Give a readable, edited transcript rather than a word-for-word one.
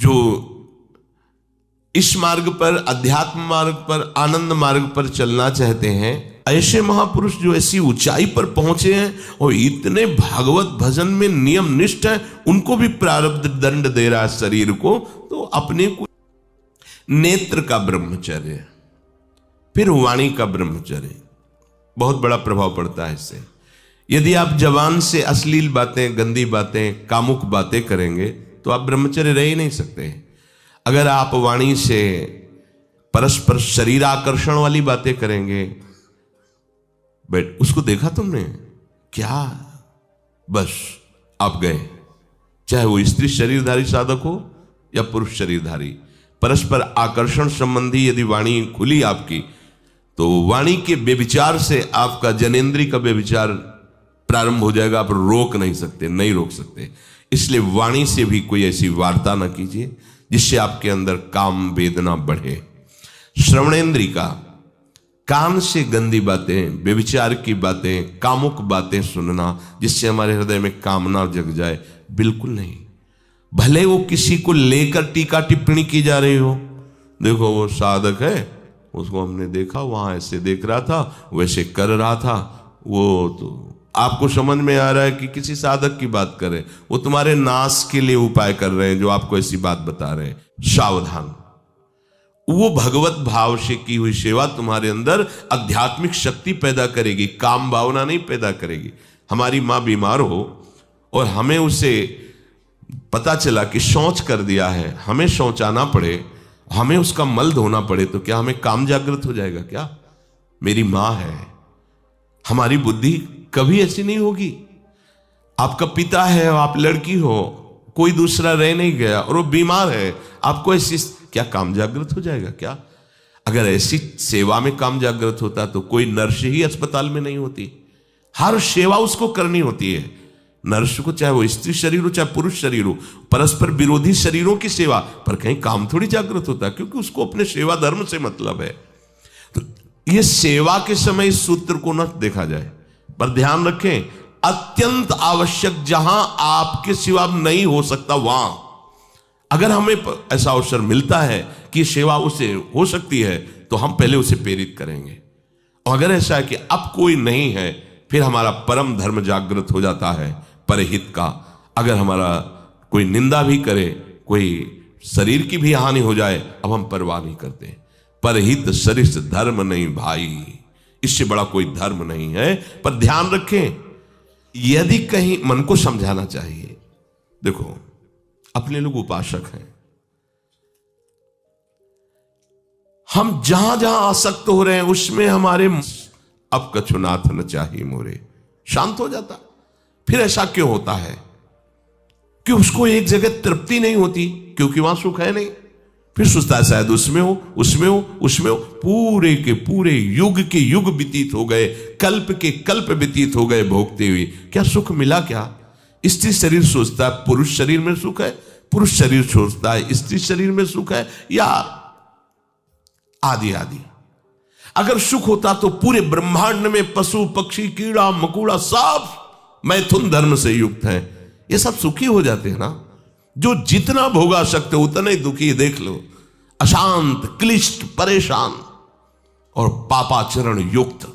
जो इस मार्ग पर, अध्यात्म मार्ग पर, आनंद मार्ग पर चलना चाहते हैं, ऐसे महापुरुष जो ऐसी ऊंचाई पर पहुंचे हैं और इतने भागवत भजन में नियम निष्ठ है, उनको भी प्रारब्ध दंड दे रहा है शरीर को, तो अपने को नेत्र का ब्रह्मचर्य, फिर वाणी का ब्रह्मचर्य, बहुत बड़ा प्रभाव पड़ता है इससे। यदि आप जवान से अश्लील बातें, गंदी बातें, कामुक बातें करेंगे तो आप ब्रह्मचर्य रह ही नहीं सकते। अगर आप वाणी से परस्पर शरीर आकर्षण वाली बातें करेंगे, बट उसको देखा तुमने क्या, बस आप गए। चाहे वो स्त्री शरीरधारी साधक हो या पुरुष शरीरधारी, परस्पर आकर्षण संबंधी यदि वाणी खुली आपकी, तो वाणी के व्यभिचार से आपका जनेंद्री का व्यभिचार प्रारंभ हो जाएगा। आप रोक नहीं सकते, नहीं रोक सकते। इसलिए वाणी से भी कोई ऐसी वार्ता ना कीजिए जिससे आपके अंदर काम वेदना बढ़े। श्रवणेंद्री का, कान से गंदी बातें, व्यभिचार की बातें, कामुक बातें सुनना जिससे हमारे हृदय में कामना जग जाए, बिल्कुल नहीं। भले वो किसी को लेकर टीका टिप्पणी की जा रही हो, देखो वो साधक है, उसको हमने देखा वहां ऐसे देख रहा था, वैसे कर रहा था, वो तो आपको समझ में आ रहा है कि किसी साधक की बात कर रहे हैं, वो तुम्हारे नाश के लिए उपाय कर रहे हैं जो आपको ऐसी बात बता रहे हैं। सावधान। वो भगवत भाव से की हुई सेवा तुम्हारे अंदर आध्यात्मिक शक्ति पैदा करेगी, काम भावना नहीं पैदा करेगी। हमारी माँ बीमार हो और हमें उसे पता चला कि शौच कर दिया है, हमें शौचाना पड़े, हमें उसका मल धोना पड़े, तो क्या हमें काम जागृत हो जाएगा क्या? मेरी माँ है। हमारी बुद्धि कभी ऐसी नहीं होगी। आपका पिता है और आप लड़की हो, कोई दूसरा रह नहीं गया और वो बीमार है, आपको ऐसी क्या काम जागृत हो जाएगा क्या? अगर ऐसी सेवा में काम जागृत होता तो कोई नर्स ही अस्पताल में नहीं होती। हर सेवा उसको करनी होती है, नर्स को, चाहे वो स्त्री शरीर हो चाहे पुरुष शरीर हो, परस्पर विरोधी शरीरों की सेवा, पर कहीं काम थोड़ी जागृत होता, क्योंकि उसको अपने सेवा धर्म से मतलब है। तो ये सेवा के समय इस सूत्र को न देखा जाए, पर ध्यान रखें, अत्यंत आवश्यक जहां आपके सिवा नहीं हो सकता, वहां अगर हमें ऐसा अवसर मिलता है कि सेवा उसे हो सकती है, तो हम पहले उसे प्रेरित करेंगे। और अगर ऐसा है कि अब कोई नहीं है, फिर हमारा परम धर्म जागृत हो जाता है परहित का। अगर हमारा कोई निंदा भी करे, कोई शरीर की भी हानि हो जाए, अब हम परवाह नहीं करते। परहित सरिस धर्म नहीं भाई, इससे बड़ा कोई धर्म नहीं है। पर ध्यान रखें, यदि कहीं मन को समझाना चाहिए, देखो अपने लोग उपासक हैं, हम जहां जहां आसक्त हो रहे हैं उसमें हमारे अब कछुनाथ न चाहिए मोरे, शांत हो जाता। फिर ऐसा क्यों होता है कि उसको एक जगह तृप्ति नहीं होती, क्योंकि वहां सुख है नहीं। फिर सोचता है शायद उसमें हो, उसमें हो, उसमें हो। पूरे के पूरे युग के युग व्यतीत हो गए, कल्प के कल्प व्यतीत हो गए भोगते हुए, क्या सुख मिला? क्या स्त्री शरीर सोचता है पुरुष शरीर में सुख है, पुरुष शरीर सोचता है स्त्री शरीर में सुख है, या आदि आदि। अगर सुख होता तो पूरे ब्रह्मांड में पशु पक्षी कीड़ा मकोड़ा सब मैथुन धर्म से युक्त हैं, ये सब सुखी हो जाते हैं ना। जो जितना भोगा सकते उतना ही दुखी, देख लो, अशांत, क्लिष्ट, परेशान और पापाचरण युक्त।